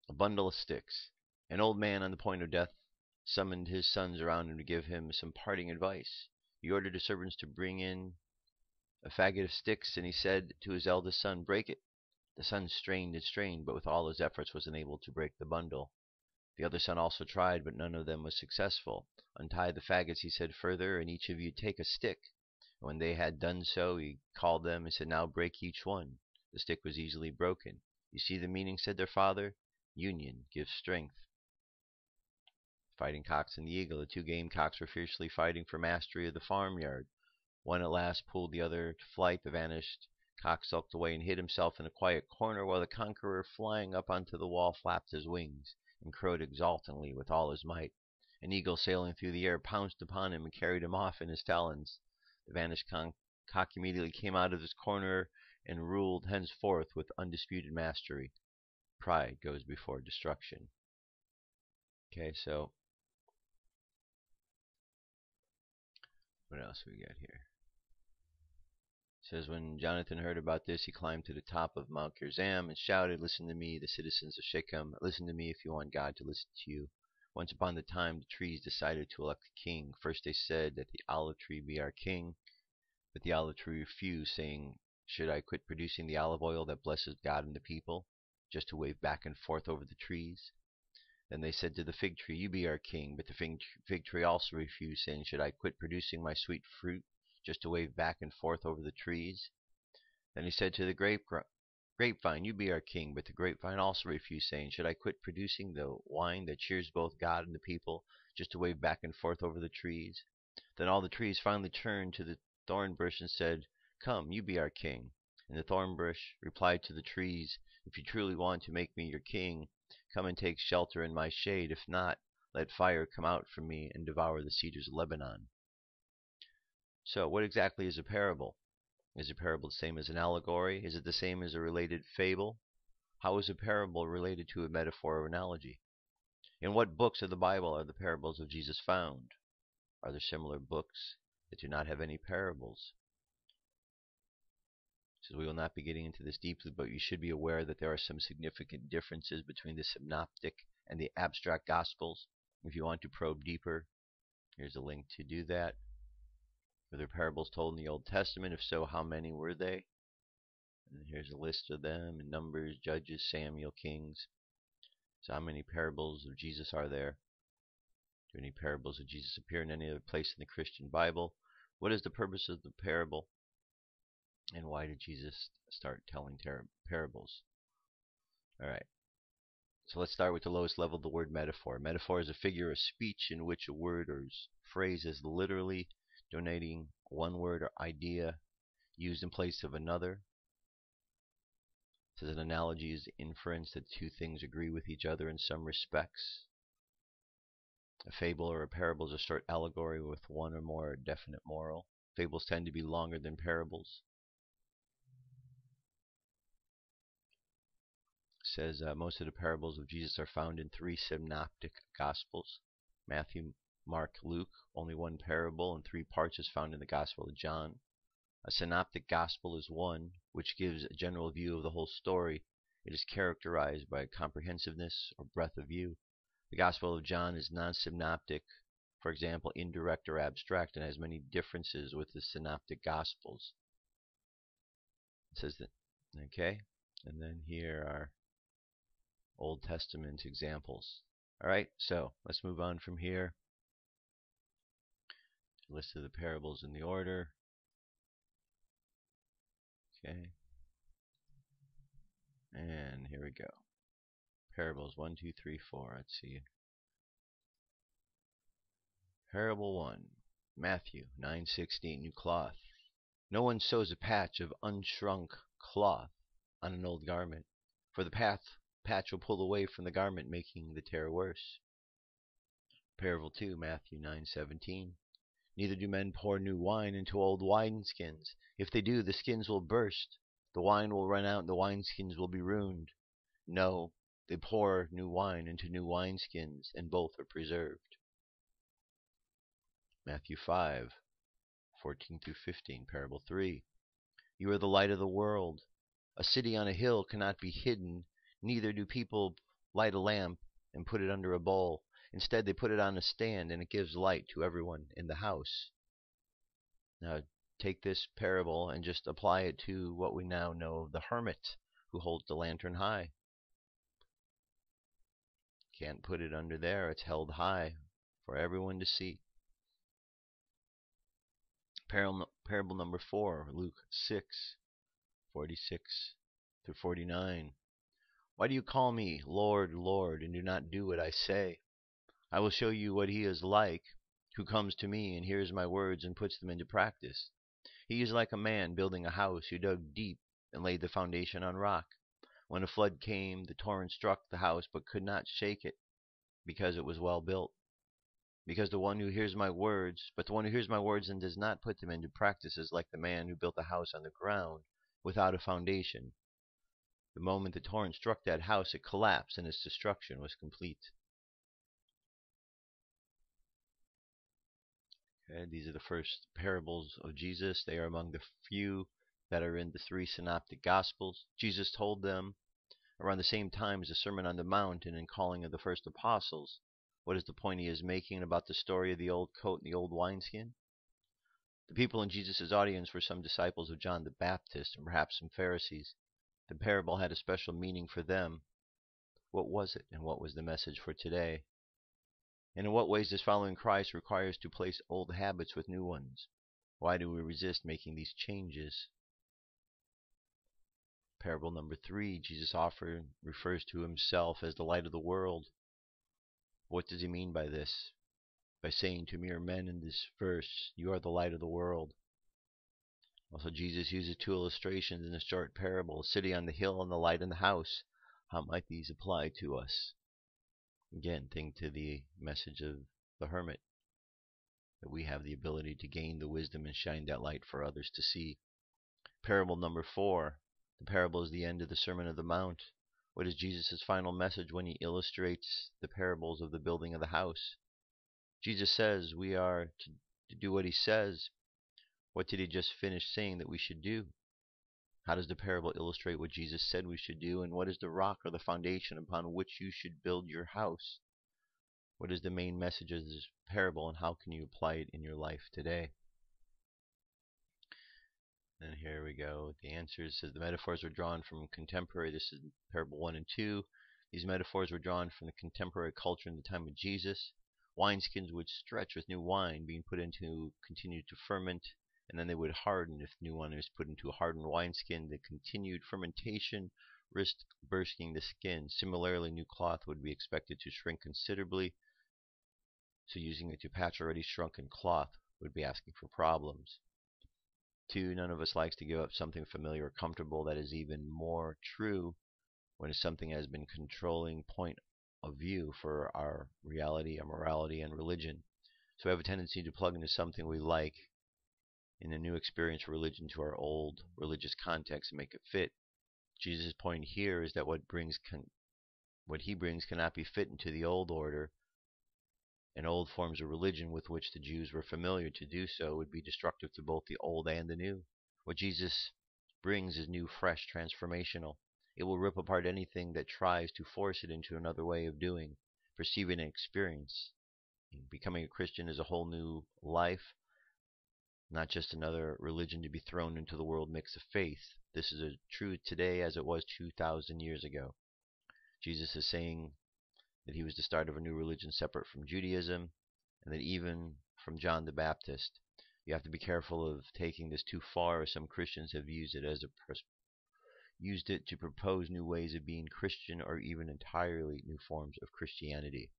[SPEAKER 2] A bundle of sticks. An old man on the point of death summoned his sons around him to give him some parting advice. He ordered his servants to bring in a faggot of sticks, and he said to his eldest son, "Break it." The son strained and strained, but with all his efforts was unable to break the bundle. The other son also tried, but none of them was successful. "Untie the faggots," he said further, "and each of you take a stick." And when they had done so, he called them and said, "Now break each one." The stick was easily broken. "You see the meaning," said their father. "Union gives strength." Fighting cocks and the eagle. The 2 game cocks were fiercely fighting for mastery of the farmyard. One at last pulled the other to flight. The vanished cock sulked away and hid himself in a quiet corner, while the conqueror, flying up onto the wall, flapped his wings and crowed exultantly with all his might. An eagle, sailing through the air, pounced upon him and carried him off in his talons. The vanished cock immediately came out of his corner and ruled henceforth with undisputed mastery. Pride goes before destruction. Okay, so what else we got here? It says, when Jonathan heard about this, he climbed to the top of Mount Gerizim and shouted, "Listen to me, the citizens of Shechem. Listen to me if you want God to listen to you. Once upon a time, the trees decided to elect a king. First they said that the olive tree be our king, but the olive tree refused, saying, 'Should I quit producing the olive oil that blesses God and the people, just to wave back and forth over the trees?' Then they said to the fig tree, 'You be our king,' but the fig tree also refused, saying, 'Should I quit producing my sweet fruit, just to wave back and forth over the trees?' Then he said to the grapevine, 'You be our king,' but the grapevine also refused, saying, 'Should I quit producing the wine that cheers both God and the people, just to wave back and forth over the trees. Then all the trees finally turned to the thorn bush and said, "Come, you be our king." And the thorn bush replied to the trees, "If you truly want to make me your king, come and take shelter in my shade. If not, let fire come out from me and devour the cedars of Lebanon." So what exactly is a parable? Is a parable the same as an allegory? Is it the same as a related fable? How is a parable related to a metaphor or analogy? In what books of the Bible are the parables of Jesus found? Are there similar books that do not have any parables? So we will not be getting into this deeply, but you should be aware that there are some significant differences between the synoptic and the abstract gospels. If you want to probe deeper, here's a link to do that. Were there parables told in the Old Testament? If so, how many were they? And here's a list of them in Numbers, Judges, Samuel, Kings. So how many parables of Jesus are there? Do any parables of Jesus appear in any other place in the Christian Bible? What is the purpose of the parable? And why did Jesus start telling parables? All right. So let's start with the lowest level, the word metaphor. Metaphor is a figure of speech in which a word or phrase is literally denoting one word or idea used in place of another. So an analogy is the inference that two things agree with each other in some respects. A fable or a parable is a short allegory with one or more definite moral. Fables tend to be longer than parables. It says most of the parables of Jesus are found in 3 synoptic gospels: Matthew, Mark, Luke. Only one parable in 3 parts is found in the Gospel of John. A synoptic gospel is one which gives a general view of the whole story. It is characterized by comprehensiveness or breadth of view. The Gospel of John is non-synoptic, for example, indirect or abstract, and has many differences with the synoptic gospels. It says that, okay, and then here are Old Testament examples. All right, so let's move on from here. List of the parables in the order. Okay. And here we go. Parables 1, 2, 3, 4. Let's see. Parable 1. Matthew 9:16. New cloth. No one sews a patch of unshrunk cloth on an old garment, for the patch will pull away from the garment, making the tear worse. Parable 2. Matthew 9:17. Neither do men pour new wine into old wineskins. If they do, the skins will burst, the wine will run out, and the wineskins will be ruined. No, they pour new wine into new wineskins, and both are preserved. Matthew 5:14 through 15. Parable 3. You are the light of the world. A city on a hill cannot be hidden, neither do people light a lamp and put it under a bowl. Instead, they put it on a stand, and it gives light to everyone in the house. Now, take this parable and just apply it to what we now know of the hermit who holds the lantern high. Can't put it under there. It's held high for everyone to see. Parable number 4, Luke 6:46 through 49. Why do you call me Lord, Lord, and do not do what I say? I will show you what he is like who comes to me and hears my words and puts them into practice. He is like a man building a house who dug deep and laid the foundation on rock. When a flood came, the torrent struck the house but could not shake it, because it was well built. But the one who hears my words and does not put them into practice is like the man who built a house on the ground without a foundation. The moment the torrent struck that house, it collapsed and its destruction was complete. Okay, these are the first parables of Jesus. They are among the few that are in the 3 synoptic gospels. Jesus told them around the same time as the Sermon on the Mount and in calling of the first apostles. What is the point he is making about the story of the old coat and the old wineskin? The people in Jesus' audience were some disciples of John the Baptist and perhaps some Pharisees. The parable had a special meaning for them. What was it, and what was the message for today? And in what ways does following Christ require us to place old habits with new ones? Why do we resist making these changes? Parable number 3, Jesus refers to himself as the light of the world. What does he mean by this? by saying to mere men in this verse, "You are the light of the world." Also, Jesus uses two illustrations in a short parable: a city on the hill and the light in the house. How might these apply to us? Again, think to the message of the hermit, that we have the ability to gain the wisdom and shine that light for others to see. Parable number 4. The parable is the end of the Sermon on the Mount. What is Jesus' final message when he illustrates the parables of the building of the house? Jesus says we are to do what he says. What did he just finish saying that we should do? How does the parable illustrate what Jesus said we should do? And what is the rock or the foundation upon which you should build your house? What is the main message of this parable, and how can you apply it in your life today? And here we go. The answer says the metaphors were drawn from contemporary. This is parable 1 and 2. These metaphors were drawn from the contemporary culture in the time of Jesus. Wineskins would stretch with new wine being put into, continue to ferment, and then they would harden. If new wine is put into a hardened wineskin, the continued fermentation risked bursting the skin. Similarly, new cloth would be expected to shrink considerably, so using it to patch already shrunken cloth would be asking for problems. 2, none of us likes to give up something familiar or comfortable. That is even more true when something has been controlling point of view for our reality, our morality, and religion. So we have a tendency to plug into something we like in a new experience of religion to our old religious context and make it fit. Jesus' point here is that what he brings cannot be fit into the old order and old forms of religion with which the Jews were familiar. To do so would be destructive to both the old and the new. What Jesus brings is new, fresh, transformational. It will rip apart anything that tries to force it into another way of doing, perceiving, and experience. Becoming a Christian is a whole new life, not just another religion to be thrown into the world mix of faith. This is true today as it was 2,000 years ago. Jesus is saying that he was the start of a new religion separate from Judaism, and that even from John the Baptist. You have to be careful of taking this too far, as some Christians have used it to propose new ways of being Christian, or even entirely new forms of Christianity.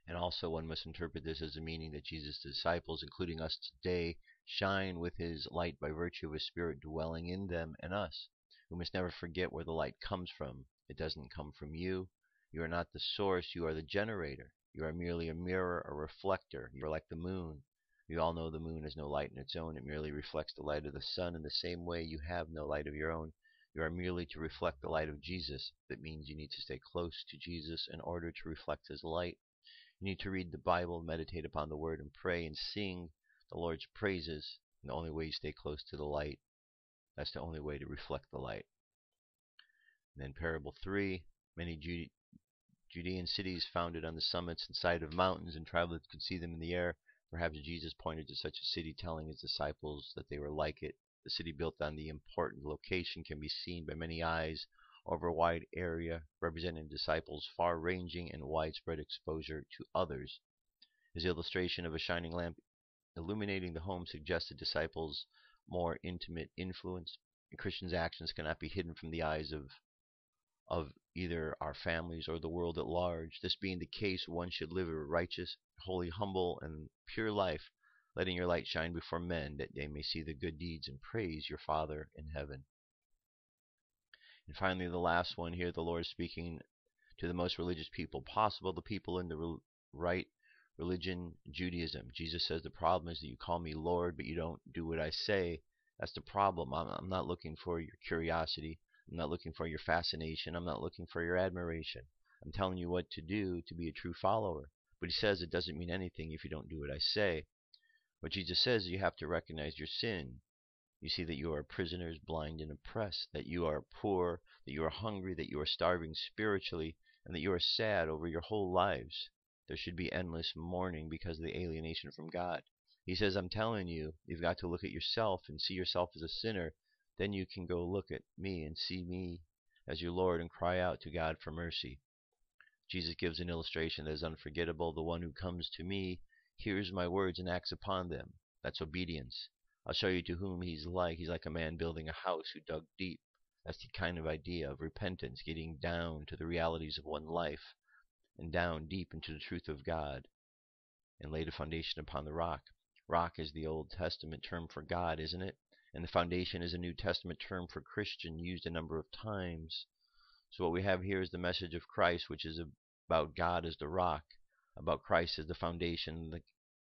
[SPEAKER 2] And also one must interpret this as a meaning that Jesus' disciples, including us today, shine with his light by virtue of his Spirit dwelling in them and us. We must never forget where the light comes from. It doesn't come from you. You are not the source, you are the generator. You are merely a mirror, a reflector. You are like the moon. We all know the moon has no light in its own. It merely reflects the light of the sun. In the same way, you have no light of your own. You are merely to reflect the light of Jesus. That means you need to stay close to Jesus in order to reflect his light. You need to read the Bible, meditate upon the Word, and pray and sing the Lord's praises. And the only way you stay close to the light, that's the only way to reflect the light. And then parable 3, many Judean cities founded on the summits and side of mountains, and travelers could see them in the air. Perhaps Jesus pointed to such a city, telling his disciples that they were like it. The city built on the important location can be seen by many eyes over a wide area, representing disciples' far-ranging and widespread exposure to others. His illustration of a shining lamp illuminating the home suggested disciples' more intimate influence. A Christian's actions cannot be hidden from the eyes of either our families or the world at large. This being the case, one should live a righteous, holy, humble, and pure life, letting your light shine before men, that they may see the good deeds and praise your Father in heaven. And finally, the last one here, the Lord is speaking to the most religious people possible, the people in the right religion, Judaism. Jesus says, the problem is that you call me Lord, but you don't do what I say. That's the problem. I'm not looking for your curiosity. I'm not looking for your fascination. I'm not looking for your admiration. I'm telling you what to do to be a true follower. But he says it doesn't mean anything if you don't do what I say. What Jesus says is you have to recognize your sin. You see that you are prisoners, blind, and oppressed, that you are poor, that you are hungry, that you are starving spiritually, and that you are sad over your whole lives. There should be endless mourning because of the alienation from God. He says, I'm telling you, you've got to look at yourself and see yourself as a sinner. Then you can go look at me and see me as your Lord and cry out to God for mercy. Jesus gives an illustration that is unforgettable. The one who comes to me hears my words and acts upon them. That's obedience. I'll show you to whom he's like. He's like a man building a house who dug deep. That's the kind of idea of repentance, getting down to the realities of one life and down deep into the truth of God. and laid a foundation upon the rock. Rock is the Old Testament term for God, isn't it? And the foundation is a New Testament term for Christian, used a number of times. So what we have here is the message of Christ, which is about God as the rock, about Christ as the foundation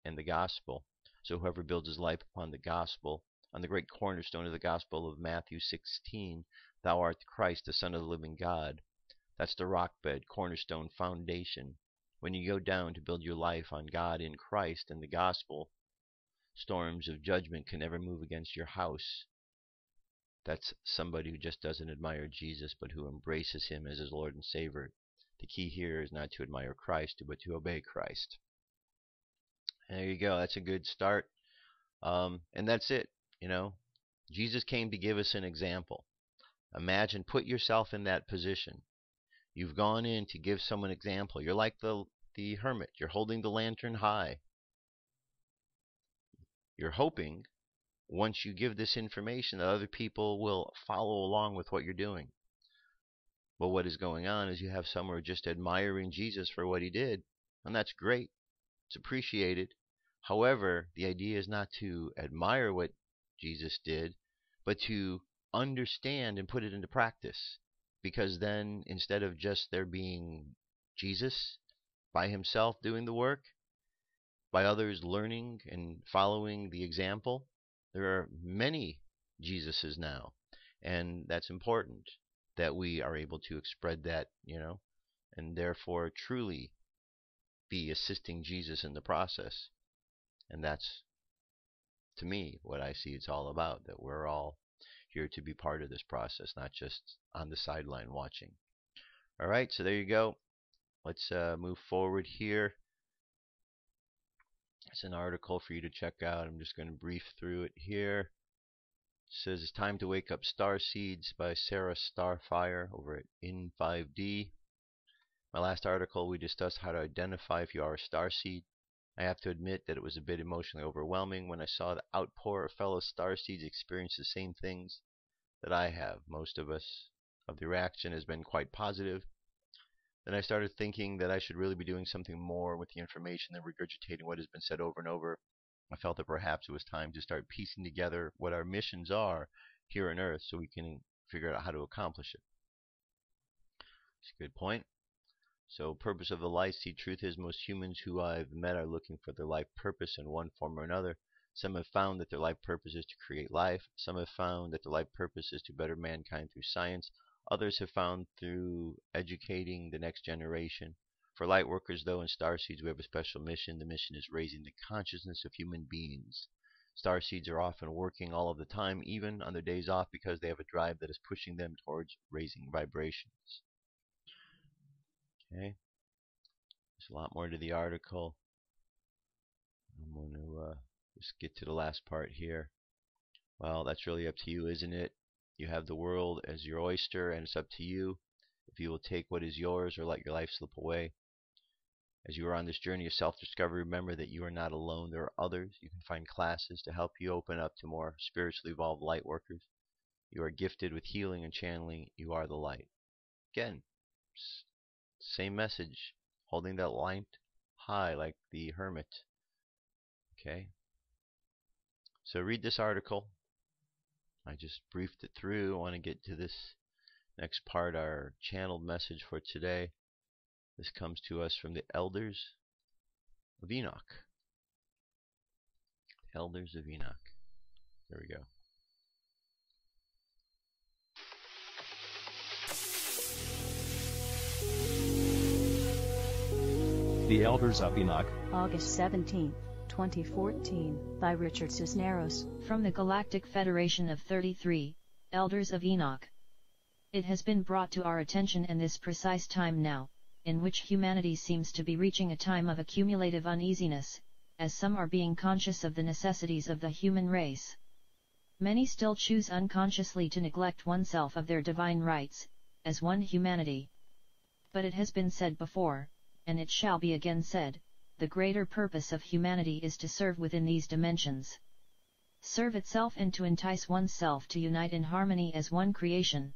[SPEAKER 2] and the gospel. So whoever builds his life upon the gospel, on the great cornerstone of the gospel of Matthew 16, thou art Christ, the Son of the living God. That's the rock bed, cornerstone, foundation. When you go down to build your life on God in Christ and the gospel, storms of judgment can never move against your house. That's somebody who just doesn't admire Jesus, but who embraces him as his Lord and Savior. The key here is not to admire Christ, but to obey Christ. And there you go. That's a good start. And that's it. Jesus came to give us an example. Imagine, put yourself in that position. You've gone in to give someone an example. You're like the hermit. You're holding the lantern high. You're hoping once you give this information that other people will follow along with what you're doing. But what is going on is you have some who are just admiring Jesus for what he did, and that's great. It's appreciated. However, the idea is not to admire what Jesus did, but to understand and put it into practice. Because then, instead of just there being Jesus by himself doing the work, by others learning and following the example, there are many Jesuses now. And that's important that we are able to spread that, and therefore truly be assisting Jesus in the process. And that's, to me, what I see it's all about, that we're all here to be part of this process, not just on the sideline watching. All right, so there you go. Let's move forward here. It's an article for you to check out. I'm just going to brief through it here. It says it's time to wake up, Starseeds by Sarah Starfire over at In5D. My last article, we discussed how to identify if you are a starseed. I have to admit that it was a bit emotionally overwhelming when I saw the outpour of fellow starseeds experience the same things that I have. Most of the reaction has been quite positive. Then I started thinking that I should really be doing something more with the information than regurgitating what has been said over and over. I felt that perhaps it was time to start piecing together what our missions are here on Earth so we can figure out how to accomplish it. It's a good point. So, purpose of the light. See, truth is most humans who I've met are looking for their life purpose in one form or another. Some have found that their life purpose is to create life. Some have found that their life purpose is to better mankind through science. Others have found through educating the next generation. For light workers, though, and starseeds, we have a special mission. The mission is raising the consciousness of human beings. Starseeds are often working all of the time, even on their days off, because they have a drive that is pushing them towards raising vibrations. Okay, there's a lot more to the article. I'm going to just get to the last part here. Well, that's really up to you, isn't it? You have the world as your oyster, and it's up to you if you will take what is yours or let your life slip away. As you are on this journey of self-discovery, remember that you are not alone. There are others. You can find classes to help you open up to more spiritually evolved light workers. You are gifted with healing and channeling. You are the light. Again, same message, holding that light high like the hermit. Okay, so read this article. I just briefed it through. I want to get to this next part, our channeled message for today. This comes to us from the Elders of Enoch. Elders of Enoch. There we go.
[SPEAKER 7] The Elders of Enoch.
[SPEAKER 8] August 17, 2014, by Richard Cisneros.
[SPEAKER 9] From the Galactic Federation of 33, Elders of Enoch. It has been brought to our attention in this precise time now, in which humanity seems to be reaching a time of accumulative uneasiness, as some are being conscious of the necessities of the human race. Many still choose unconsciously to neglect oneself of their divine rights, as one humanity. But it has been said before, and it shall be again said, the greater purpose of humanity is to serve within these dimensions. Serve itself and to entice oneself to unite in harmony as one creation.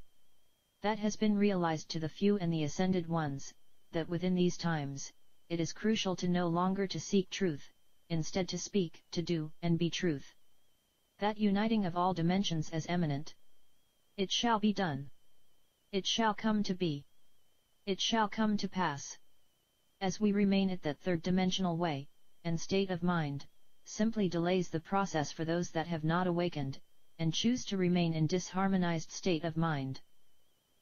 [SPEAKER 9] That has been realized to the few and the ascended ones, that within these times, it is crucial to no longer to seek truth, instead to speak, to do, and be truth. That uniting of all dimensions as eminent. It shall be done. It shall come to be. It shall come to pass. As we remain at that third dimensional way, and state of mind, simply delays the process for those that have not awakened, and choose to remain in disharmonized state of mind.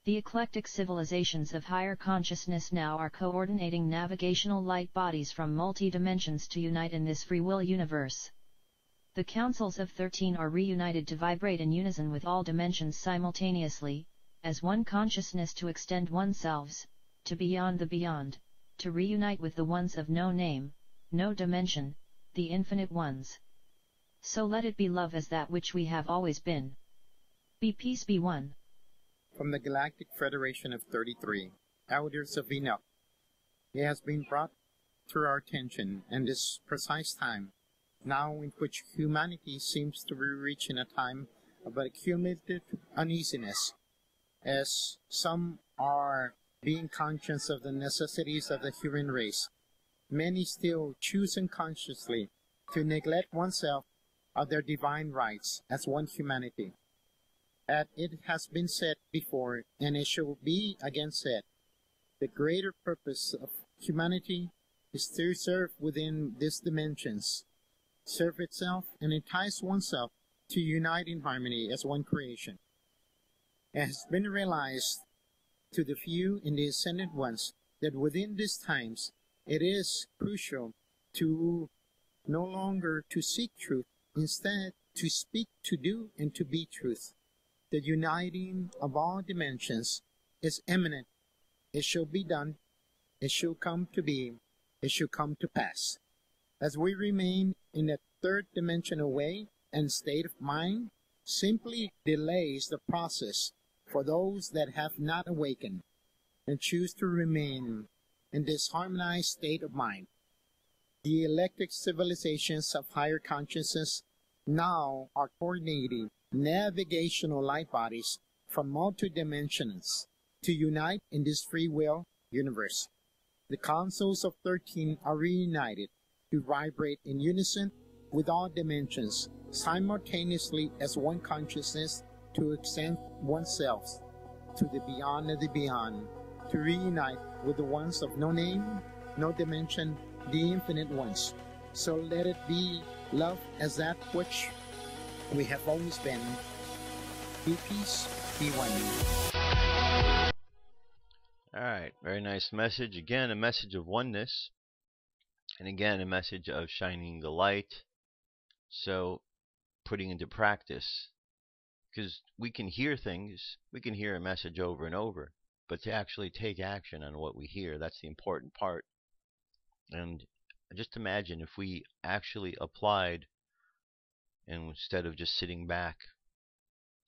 [SPEAKER 9] The eclectic civilizations of higher consciousness now are coordinating navigational light bodies from multi-dimensions to unite in this free will universe. The councils of 13 are reunited to vibrate in unison with all dimensions simultaneously, as one consciousness to extend oneselves, to beyond the beyond, to reunite with the ones of no name, no dimension, the infinite ones. So let it be love as that which we have always been. Be peace, be one.
[SPEAKER 10] From the Galactic Federation of 33, Elders of Enoch, it has been brought to our attention in this precise time, now in which humanity seems to be reaching a time of accumulated uneasiness, as some are being conscious of the necessities of the human race. Many still choose unconsciously to neglect oneself of their divine rights as one humanity. As it has been said before, and it shall be again said, the greater purpose of humanity is to serve within these dimensions, serve itself, and entice oneself to unite in harmony as one creation. It has been realized to the few and the ascended ones that within these times it is crucial to no longer to seek truth, instead to speak, to do, and to be truth. The uniting of all dimensions is imminent. It shall be done. It shall come to be. It shall come to pass. As we remain in that third dimensional way and state of mind, simply delays the process for those that have not awakened and choose to remain in this harmonized state of mind. The eclectic civilizations of higher consciousness now are coordinating navigational light bodies from multi-dimensions to unite in this free will universe. The councils of 13 are reunited to vibrate in unison with all dimensions simultaneously as one consciousness, to extend oneself to the beyond of the beyond, to reunite with the ones of no name, no dimension, the infinite ones. So let it be love as that which we have always been. Be peace, be one.
[SPEAKER 2] Alright, very nice message. Again, a message of oneness. And again, a message of shining the light. So, putting into practice. Because we can hear things, we can hear a message over and over. But to actually take action on what we hear, that's the important part. And just imagine if we actually applied, and instead of just sitting back,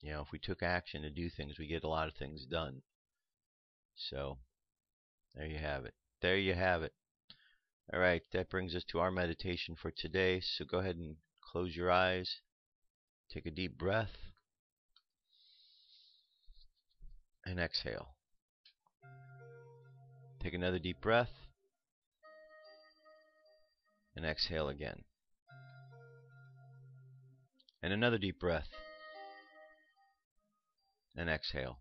[SPEAKER 2] if we took action to do things, we get a lot of things done. So, there you have it. There you have it. Alright, that brings us to our meditation for today. So go ahead and close your eyes. Take a deep breath. And exhale. Take another deep breath. And exhale again. And another deep breath. And exhale.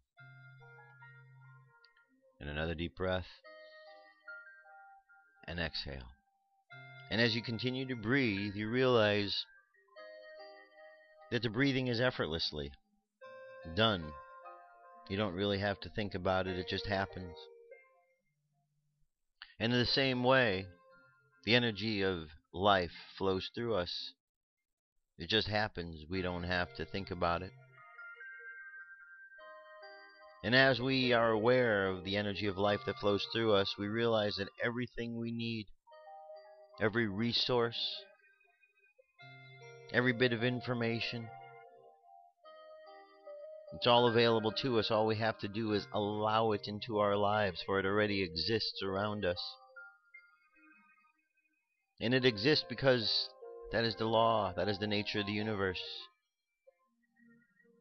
[SPEAKER 2] And another deep breath. And exhale. And as you continue to breathe, you realize that the breathing is effortlessly done. You don't really have to think about it, it just happens. And in the same way, the energy of life flows through us. It just happens. We don't have to think about it. And as we are aware of the energy of life that flows through us, we realize that everything we need, every resource, every bit of information, it's all available to us. All we have to do is allow it into our lives, for it already exists around us. And it exists because that is the law, that is the nature of the universe.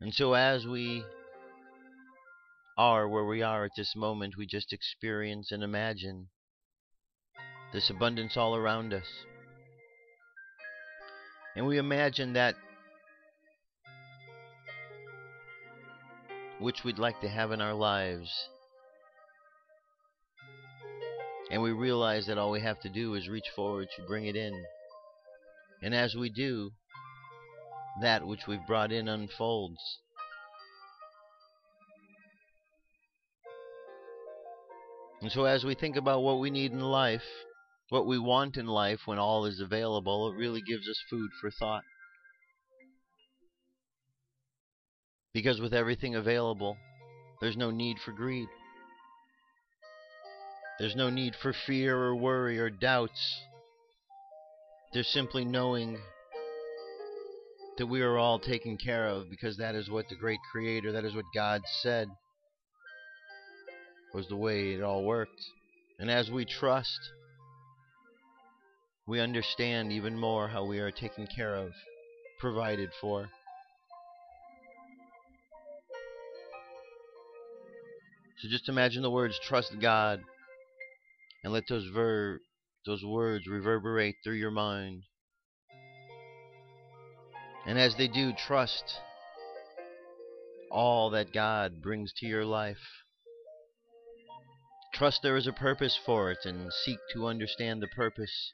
[SPEAKER 2] And so as we are where we are at this moment, we just experience and imagine this abundance all around us. And we imagine that which we'd like to have in our lives. And we realize that all we have to do is reach forward to bring it in. And as we do, that which we've brought in unfolds. And so as we think about what we need in life, what we want in life when all is available, it really gives us food for thought. Because with everything available, there's no need for greed. There's no need for fear or worry or doubts. There's simply knowing that we are all taken care of, because that is what the great Creator, that is what God said was the way it all worked. And as we trust, we understand even more how we are taken care of, provided for. So just imagine the words trust God, and let those words reverberate through your mind. And as they do, trust all that God brings to your life. Trust there is a purpose for it, and seek to understand the purpose.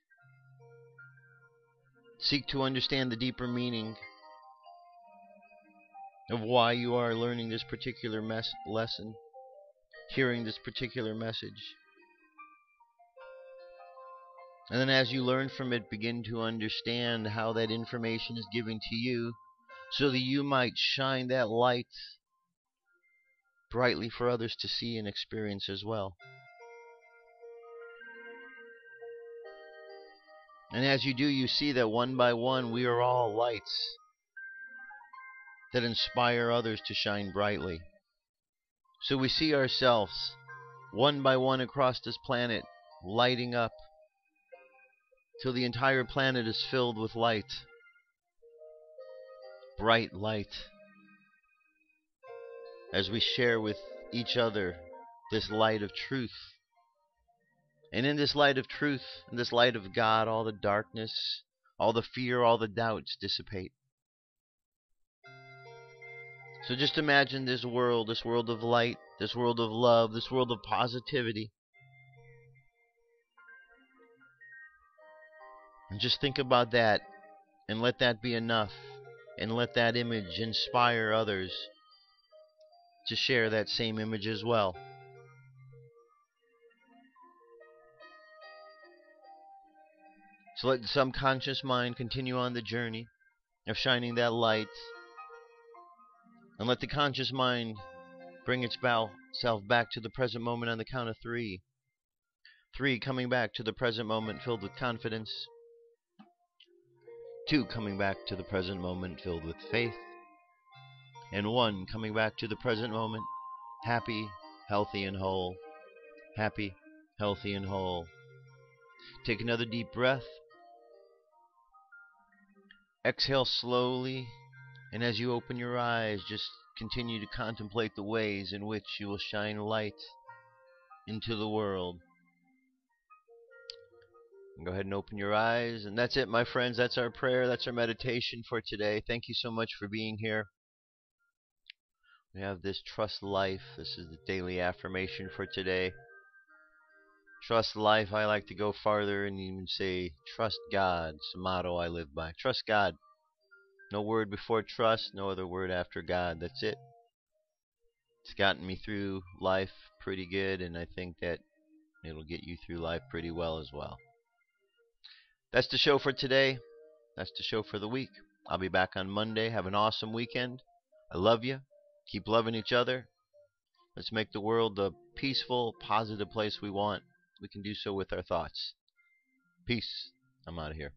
[SPEAKER 2] Seek to understand the deeper meaning of why you are learning this particular lesson, hearing this particular message. And then as you learn from it, begin to understand how that information is given to you, so that you might shine that light brightly for others to see and experience as well. And as you do, you see that one by one we are all lights that inspire others to shine brightly. So we see ourselves one by one across this planet lighting up till the entire planet is filled with light. Bright light. As we share with each other this light of truth. And in this light of truth, in this light of God, all the darkness, all the fear, all the doubts dissipate. So just imagine this world of light, this world of love, this world of positivity. And just think about that, and let that be enough, and let that image inspire others to share that same image as well. So let the subconscious mind continue on the journey of shining that light, and let the conscious mind bring itself back to the present moment on the count of 3. 3, coming back to the present moment filled with confidence. 2, coming back to the present moment filled with faith. And 1, coming back to the present moment happy, healthy, and whole. Happy, healthy, and whole. Take another deep breath. Exhale slowly, and as you open your eyes, just continue to contemplate the ways in which you will shine light into the world. And go ahead and open your eyes, and that's it, my friends. That's our prayer. That's our meditation for today. Thank you so much for being here. We have this trust life. This is the daily affirmation for today. Trust life. I like to go farther and even say trust God. It's a motto I live by. Trust God. No word before trust, no other word after God. That's it. It's gotten me through life pretty good, and I think that it'll get you through life pretty well as well. That's the show for today. That's the show for the week. I'll be back on Monday. Have an awesome weekend. I love you. Keep loving each other. Let's make the world the peaceful, positive place we want. We can do so with our thoughts. Peace. I'm out of here.